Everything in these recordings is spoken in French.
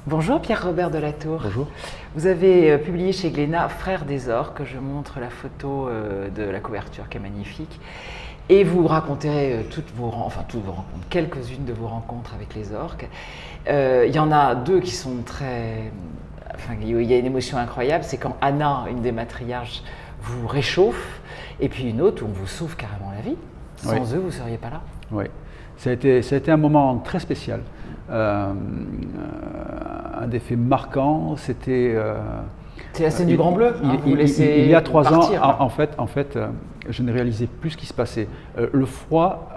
Bonjour Pierre-Robert Delatour. Bonjour. Vous avez publié chez Glénat Frères des Orques, je montre la photo de la couverture qui est magnifique. Et vous racontez toutes vos rencontres, quelques-unes de vos rencontres avec les orques. Il y en a deux qui sont très... Enfin, il y a une émotion incroyable, c'est quand Anna, une des matriarches, vous réchauffe, et puis une autre où on vous sauve carrément la vie. Sans eux, vous ne seriez pas là. Oui, ça a été un moment très spécial. Un des faits marquants, c'était... c'est la scène du Grand Bleu, il y a 3 ans, partir, en fait, je ne réalisais plus ce qui se passait. Le froid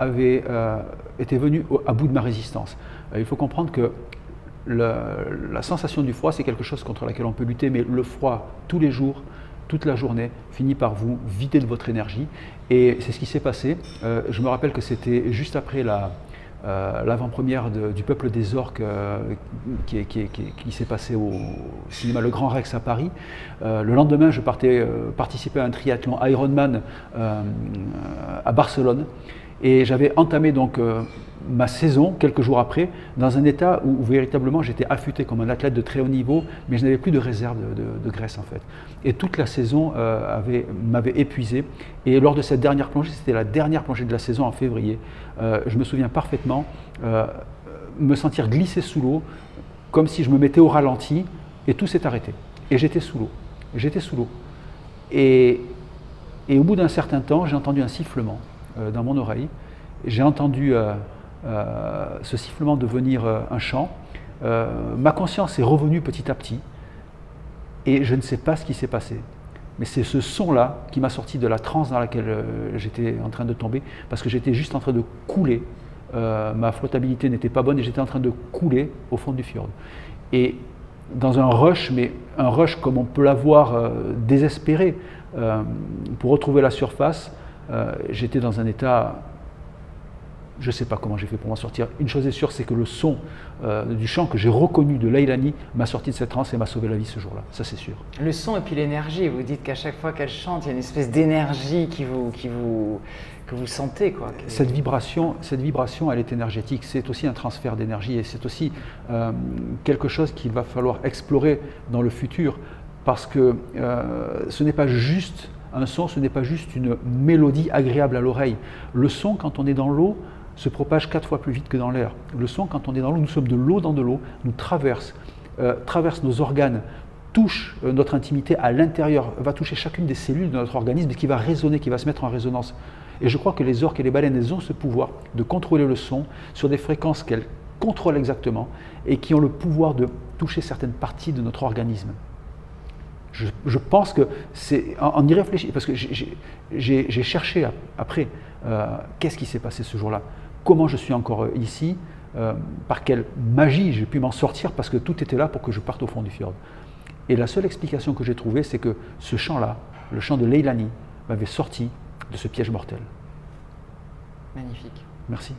était venu à bout de ma résistance. Il faut comprendre que la sensation du froid, c'est quelque chose contre laquelle on peut lutter, mais le froid, tous les jours, toute la journée, finit par vous vider de votre énergie. Et c'est ce qui s'est passé. Je me rappelle que c'était juste après l'avant-première du Peuple des Orques qui s'est passé au cinéma Le Grand Rex à Paris. Le lendemain, je partais participer à un triathlon Ironman à Barcelone. Et j'avais entamé donc ma saison, quelques jours après, dans un état où véritablement j'étais affûté comme un athlète de très haut niveau, mais je n'avais plus de réserve de graisse en fait. Et toute la saison m'avait épuisé. Et lors de cette dernière plongée, c'était la dernière plongée de la saison en février, je me souviens parfaitement me sentir glisser sous l'eau, comme si je me mettais au ralenti, et tout s'est arrêté. Et j'étais sous l'eau. J'étais sous l'eau. Et au bout d'un certain temps, j'ai entendu un sifflement dans mon oreille. J'ai entendu ce sifflement devenir un chant. Ma conscience est revenue petit à petit et je ne sais pas ce qui s'est passé. Mais c'est ce son-là qui m'a sorti de la transe dans laquelle j'étais en train de tomber, parce que j'étais juste en train de couler. Ma flottabilité n'était pas bonne et j'étais en train de couler au fond du fjord. Et dans un rush, mais un rush comme on peut l'avoir désespéré, pour retrouver la surface, j'étais dans un état, je ne sais pas comment j'ai fait pour m'en sortir. Une chose est sûre, c'est que le son du chant que j'ai reconnu de Leilani m'a sorti de cette transe et m'a sauvé la vie ce jour-là, ça c'est sûr. Le son et puis l'énergie, vous dites qu'à chaque fois qu'elle chante, il y a une espèce d'énergie que vous sentez, quoi. Cette vibration, elle est énergétique, c'est aussi un transfert d'énergie et c'est aussi quelque chose qu'il va falloir explorer dans le futur, parce que ce n'est pas juste un son, ce n'est pas juste une mélodie agréable à l'oreille. Le son, quand on est dans l'eau, se propage 4 fois plus vite que dans l'air. Le son, quand on est dans l'eau, nous sommes de l'eau dans de l'eau, nous traverse nos organes, touche notre intimité à l'intérieur, va toucher chacune des cellules de notre organisme et qui va résonner, qui va se mettre en résonance. Et je crois que les orques et les baleines, elles ont ce pouvoir de contrôler le son sur des fréquences qu'elles contrôlent exactement et qui ont le pouvoir de toucher certaines parties de notre organisme. Je pense que c'est en y réfléchissant, parce que j'ai cherché après qu'est-ce qui s'est passé ce jour-là, comment je suis encore ici, par quelle magie j'ai pu m'en sortir, parce que tout était là pour que je parte au fond du fjord. Et la seule explication que j'ai trouvée, c'est que ce chant-là, le chant de Leilani, m'avait sorti de ce piège mortel. Magnifique. Merci.